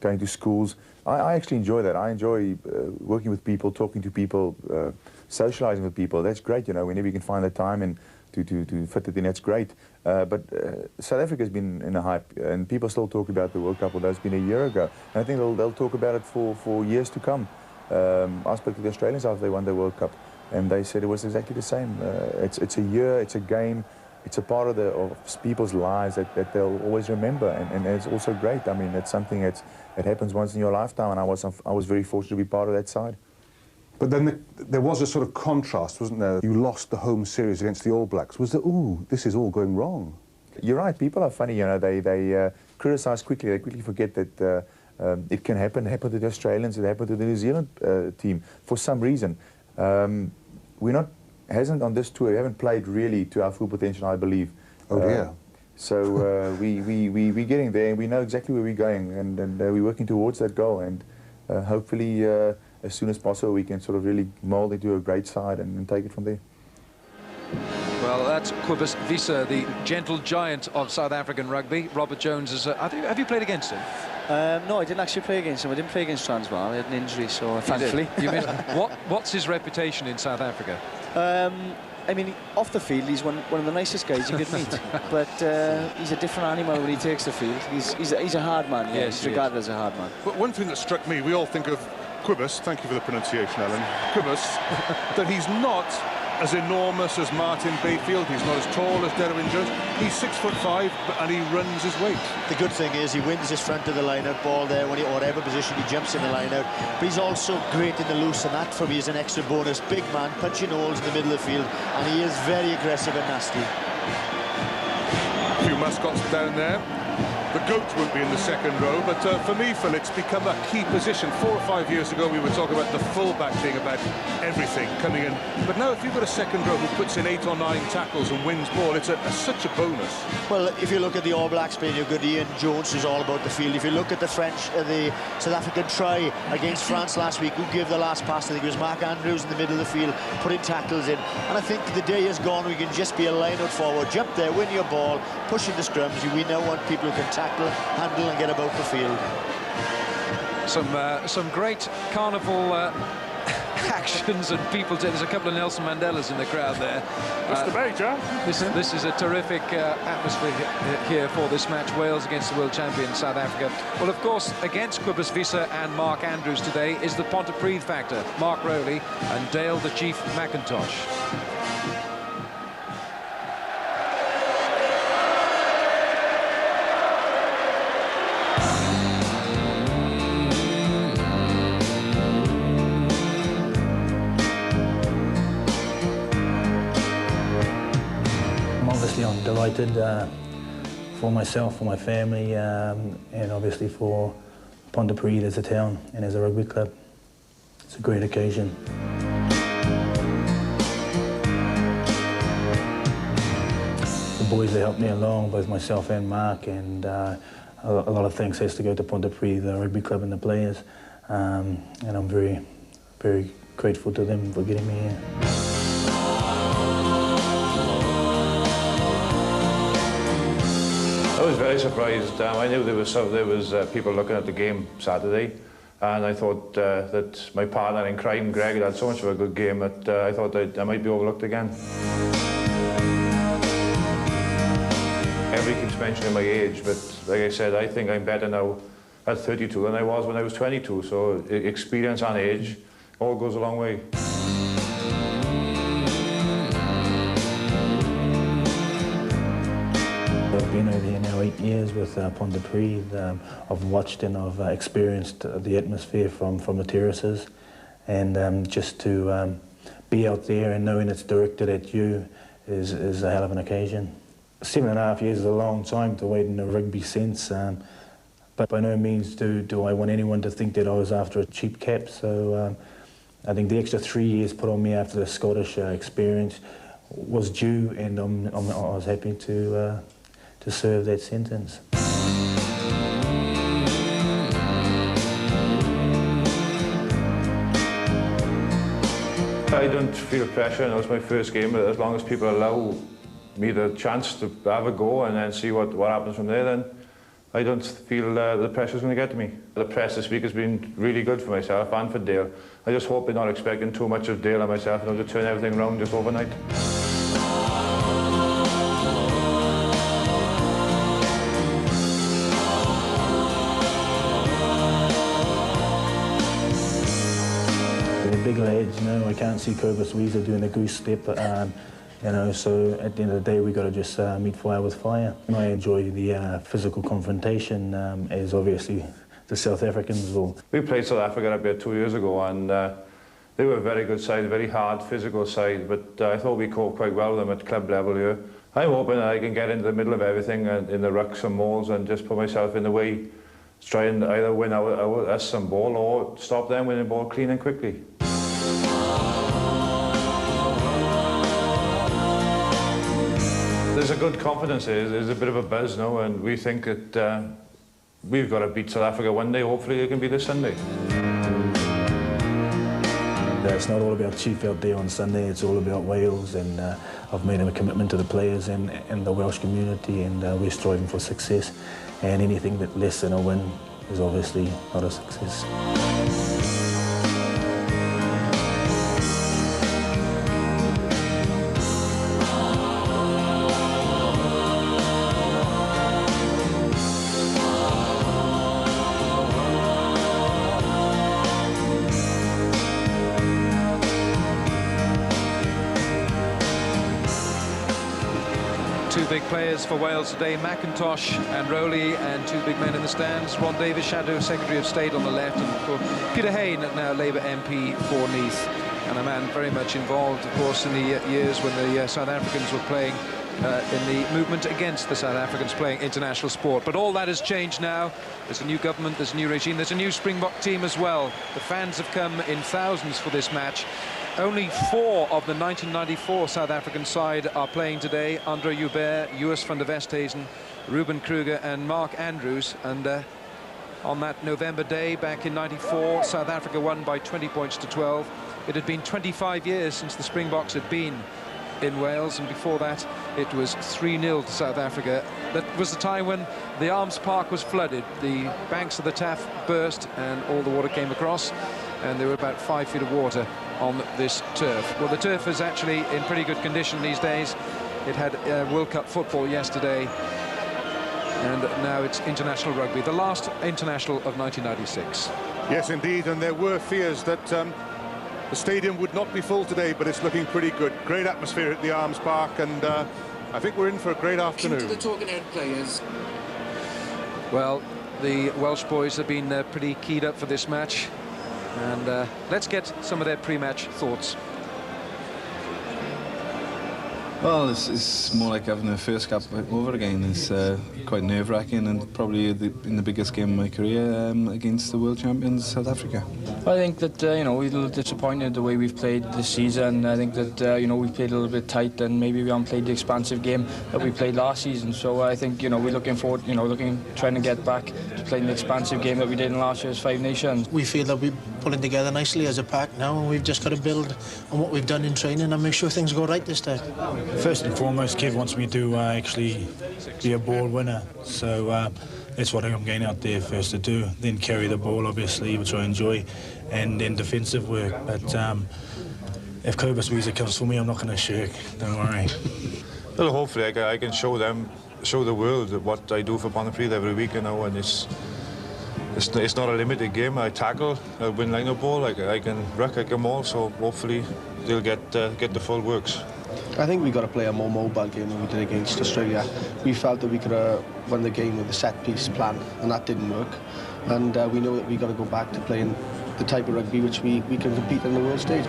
S8: going to schools. I actually enjoy that. I enjoy working with people, talking to people, socializing with people. That's great, you know, whenever you can find the time and to fit it in, that's great. But South Africa's been in a hype, and people still talk about the World Cup, although it's been a year ago. And I think they'll talk about it for years to come. I spoke to the Australians after they won the World Cup, and they said it was exactly the same. It's a year, it's a game, it's a part of people's lives that they'll always remember, and it's also great. I mean, it's something that happens once in your lifetime, and I was very fortunate to be part of that side.
S9: But then there was a sort of contrast, wasn't there? You lost the home series against the All Blacks. Was there, ooh, this is all going wrong?
S8: You're right, people are funny, you know, they criticise quickly, they quickly forget that it can happen. It happened to the Australians, it happened to the New Zealand team for some reason. Hasn't on this tour, we haven't played really to our full potential, I believe.
S9: Oh dear.
S8: So we're getting there, and we know exactly where we're going, and we're working towards that goal, and hopefully as soon as possible we can sort of really mould into a great side and take it from there.
S4: Well, that's Cobus Wiese, the gentle giant of South African rugby. Robert Jones is... have you played against him?
S3: No, I didn't actually play against him. I didn't play against Transvaal. I had an injury, so thankfully.
S4: What's his reputation in South Africa?
S3: I mean, off the field, he's one of the nicest guys you could meet. But he's a different animal when he takes the field. He's a hard man. Yeah, yes, he's regarded as a hard man.
S1: But one thing that struck me, we all think of Cobus, thank you for the pronunciation, Alan, Cobus, that he's not as enormous as Martin Bayfield, he's not as tall as Derwin Jones, he's 6'5", and he runs his weight.
S2: The good thing is he wins his front of the line-out ball there, or whatever position he jumps in the line-out, but he's also great in the loose, and that for me is an extra bonus. Big man, punching holes in the middle of the field, and he is very aggressive and nasty.
S1: A few mascots down there. The goat won't be in the second row, but for me, Phil, it's become a key position. 4 or 5 years ago, we were talking about the full-back being about everything coming in. But now, if you've got a second row who puts in 8 or 9 tackles and wins ball, it's such a bonus.
S2: Well, if you look at the All Blacks playing, you've got Ian Jones, who's all about the field. If you look at the the South African try against France last week, who gave the last pass? I think it was Mark Andrews in the middle of the field, putting tackles in. And I think the day is gone. We can just be a line-out forward, jump there, win your ball, pushing the scrums. We now want people who can tackle, handle and get about the field.
S4: Some great carnival actions and people. There's a couple of Nelson Mandelas in the crowd there.
S1: Mr. Major.
S4: This is a terrific atmosphere here for this match, Wales against the world champion South Africa. Well, of course, against Cobus Wiese and Mark Andrews today is the Pontypridd factor, Mark Rowley and Dale the Chief McIntosh.
S11: I'm delighted for myself, for my family, and obviously for Pontypridd as a town and as a rugby club. It's a great occasion. The boys that helped me along, both myself and Mark, and a lot of thanks has to go to Pontypridd, the rugby club and the players, and I'm very, very grateful to them for getting me here.
S12: I was very surprised. I knew there was people looking at the game Saturday, and I thought that my partner in crime, Greg, had so much of a good game that I thought I might be overlooked again. Everybody keeps mentioning my age, but like I said, I think I'm better now at 32 than I was when I was 22, so experience and age all goes a long way.
S11: I've been over here now 8 years with Pontypridd. I've watched and I've experienced the atmosphere from the terraces, and just to be out there and knowing it's directed at you is a hell of an occasion. 7.5 years is a long time to wait in a rugby sense, but by no means do I want anyone to think that I was after a cheap cap, so I think the extra 3 years put on me after the Scottish experience was due, and I was happy to serve that sentence.
S12: I don't feel pressure. I know it's my first game, but as long as people allow me the chance to have a go and then see what happens from there, then I don't feel the pressure's going to get to me. The press this week has been really good for myself and for Dale. I just hope they're not expecting too much of Dale and myself, to turn everything around just overnight.
S11: They're big lads, you know. I can't see Cobus Weezer doing the goose step. You know, so at the end of the day, we got to just meet fire with fire. And I enjoy the physical confrontation, as obviously the South Africans will.
S12: We played South Africa up here 2 years ago, and they were a very good side, a very hard physical side, but I thought we coped quite well with them at club level here. I'm hoping that I can get into the middle of everything in the rucks and mauls and just put myself in the way, try and either win us some ball or stop them winning ball clean and quickly. There's a good confidence there. There's a bit of a buzz now, and we think that we've got to beat South Africa one day. Hopefully it can be this Sunday.
S11: It's not all about Chief out there on Sunday, it's all about Wales, and I've made a commitment to the players and the Welsh community, and we're striving for success, and anything that less than a win is obviously not a success.
S4: Two big players for Wales today, McIntosh and Rowley, and two big men in the stands. Ron Davis, Shadow Secretary of State on the left, and of course, Peter Hain, now Labour MP for Neath, and a man very much involved, of course, in the years when the South Africans were playing in the movement against the South Africans playing international sport. But all that has changed now. There's a new government, there's a new regime, there's a new Springbok team as well. The fans have come in thousands for this match. Only 4 of the 1994 South African side are playing today. Andre Joubert, Joos van der Westhuizen, Ruben Kruger and Mark Andrews. And on that November day back in '94, South Africa won by 20 points to 12. It had been 25 years since the Springboks had been in Wales, and before that it was 3-0 to South Africa. That was the time when the Arms Park was flooded. The banks of the Taff burst and all the water came across, and there were about 5 feet of water on this turf. Well, the turf is actually in pretty good condition these days. It had World Cup football yesterday, and now it's international rugby, the last international of 1996.
S1: Yes, indeed, and there were fears that the stadium would not be full today, but it's looking pretty good. Great atmosphere at the Arms Park, and I think we're in for a great afternoon.
S13: To the talking head players.
S4: Well, the Welsh boys have been pretty keyed up for this match, and let's get some of their pre-match thoughts.
S14: Well, it's more like having the first cap over again. It's quite nerve-wracking, and probably in the biggest game of my career against the world champions, South Africa.
S15: I think that you know, we're a little disappointed the way we've played this season. I think that you know, we've played a little bit tight, and maybe we haven't played the expansive game that we played last season. So I think, you know, we're looking forward, you know, trying to get back to playing the expansive game that we did in last year's Five Nations.
S16: We feel that we're pulling together nicely as a pack now, and we've just got to build on what we've done in training and make sure things go right this time.
S11: First and foremost, Kev wants me to actually be a ball winner, so that's what I'm going out there first to do. Then carry the ball, obviously, which I enjoy, and then defensive work. But if Cobus Weezer comes for me, I'm not going to shirk, don't worry.
S12: Well, hopefully I can show the world what I do for Pontypridd every week, you know, and it's not a limited game. I tackle, I win line of ball, I can ruck, I can maul, so hopefully they'll get the full works.
S21: I think we got to play a more mobile game than we did against Australia. We felt that we could have won the game with a set-piece plan, and that didn't work. And we know that we got to go back to playing the type of rugby which we can compete on the world stage.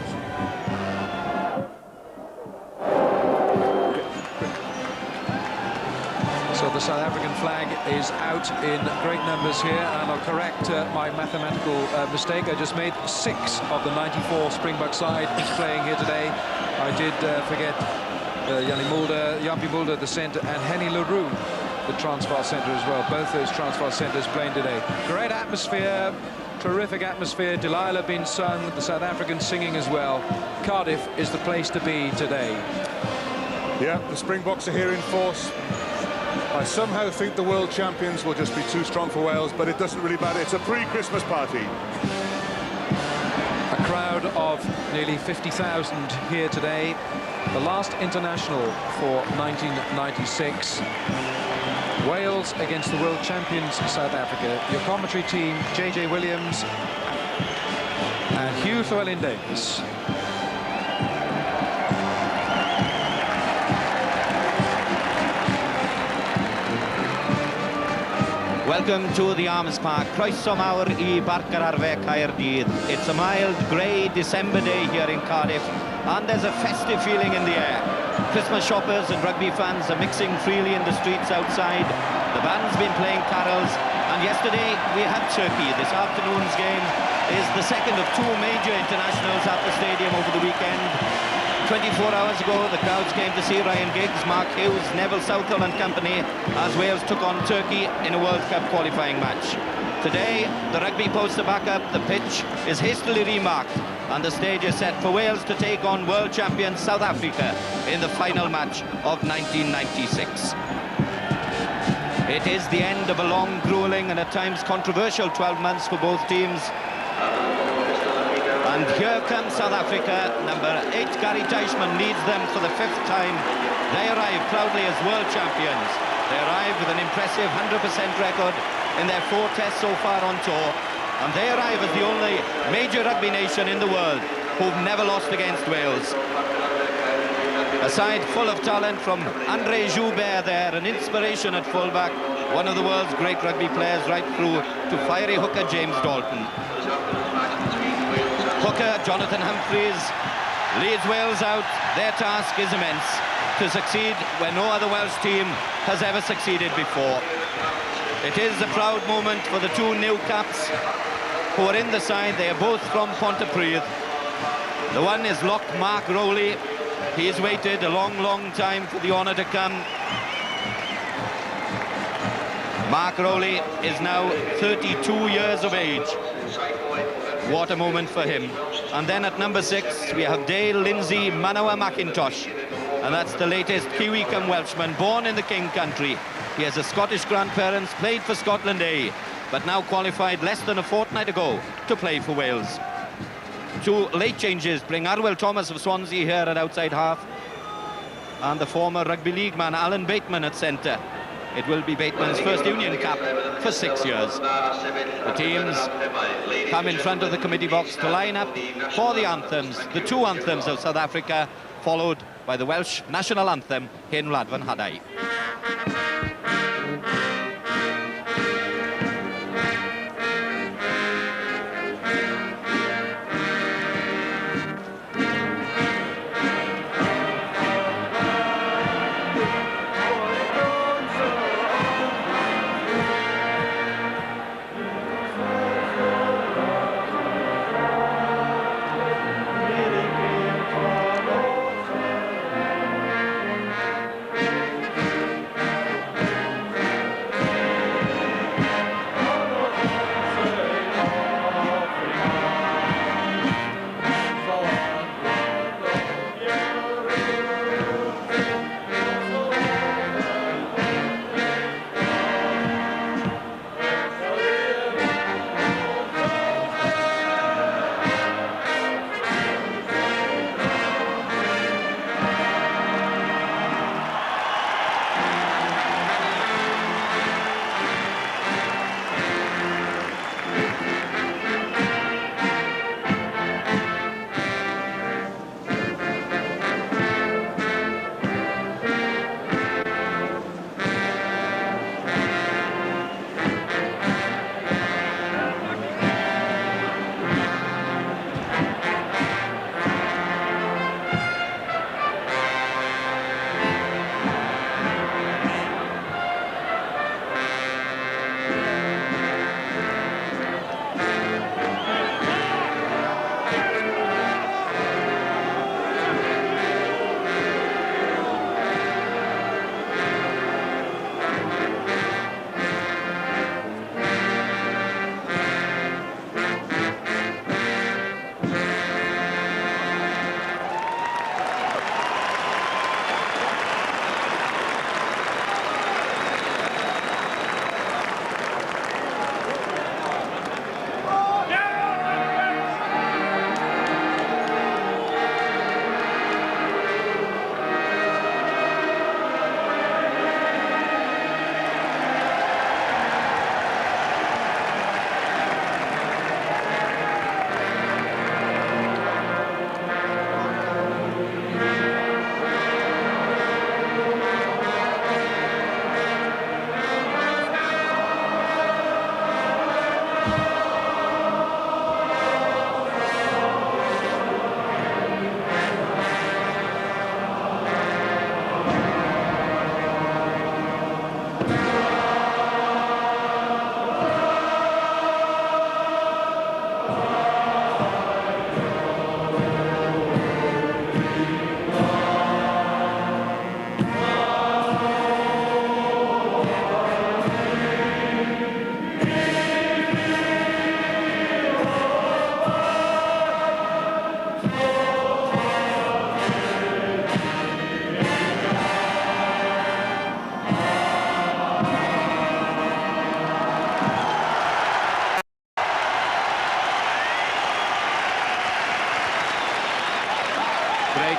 S4: So the South African flag is out in great numbers here, and I'll correct my mathematical mistake I just made. 6 of the 94 Springbok side is playing here today. I did forget Jampie Mulder, the centre, and Henny LaRue the Transvaal Centre as well. Both those Transvaal Centres playing today. Great atmosphere, terrific atmosphere. Delilah being sung, the South Africans singing as well. Cardiff is the place to be today.
S1: Yeah, the Springboks are here in force. I somehow think the world champions will just be too strong for Wales, but it doesn't really matter. It's a pre-Christmas party.
S4: A crowd of nearly 50,000 here today. The last international for 1996. Wales against the world champions South Africa. Your commentary team, JJ Williams and Hugh Llewellyn-Davies.
S10: Welcome to the Arms Park. Croeso mawr I Barker Arfe Caerdydd. It's a mild, grey December day here in Cardiff, and there's a festive feeling in the air. Christmas shoppers and rugby fans are mixing freely in the streets outside. The band's been playing carols, and yesterday we had Turkey. This afternoon's game is the second of two major internationals at the stadium over the weekend. 24 hours ago, the crowds came to see Ryan Giggs, Mark Hughes, Neville Southall and company as Wales took on Turkey in a World Cup qualifying match. Today, the rugby poster back up, the pitch is hastily remarked, and the stage is set for Wales to take on world champion South Africa in the final match of 1996. It is the end of a long, grueling and at times controversial 12 months for both teams. And here comes South Africa. Number 8, Gary Teichmann, leads them for the 5th time. They arrive proudly as world champions. They arrive with an impressive 100% record in their 4 tests so far on tour. And they arrive as the only major rugby nation in the world who've never lost against Wales. A side full of talent from Andre Joubert there, an inspiration at fullback, one of the world's great rugby players right through to fiery hooker James Dalton. Hooker, Jonathan Humphreys, leads Wales out. Their task is immense, to succeed where no other Welsh team has ever succeeded before. It is a proud moment for the two new caps who are in the side. They are both from Pontypridd. The one is lock Mark Rowley. He has waited a long, long time for the honour to come. Mark Rowley is now 32 years of age. What a moment for him. And then at number 6, we have Dale Lindsay Manawa McIntosh. And that's the latest Kiwi come Welshman, born in the King Country. He has a Scottish grandparents, played for Scotland A, but now qualified less than a fortnight ago to play for Wales. 2 late changes bring Arwyl Thomas of Swansea here at outside half, and the former Rugby League man Alan Bateman at centre. It will be Bateman's first union cap for 6 years. The teams come in front of the committee box to line up for the anthems, the 2 anthems of South Africa, followed by the Welsh national anthem, Hen Wlad van Hadau.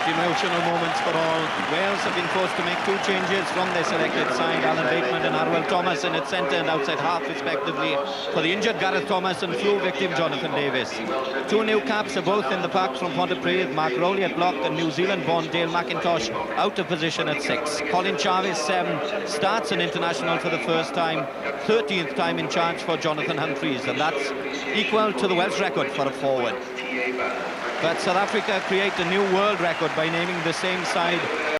S10: emotional moments for all. Wales have been forced to make 2 changes from their selected side, Alan Bateman and Arwell Thomas in at centre and outside half respectively, for the injured Gareth Thomas and flu victim Jonathan Davis. 2 new caps are both in the pack from Pontypridd, Mark Rowley at block and New Zealand-born Dale McIntosh out of position at 6. Colin Chavez, 7, starts an international for the first time, 13th time in charge for Jonathan Humphreys, and that's equal to the Welsh record for a forward. But South Africa create a new world record by naming the same side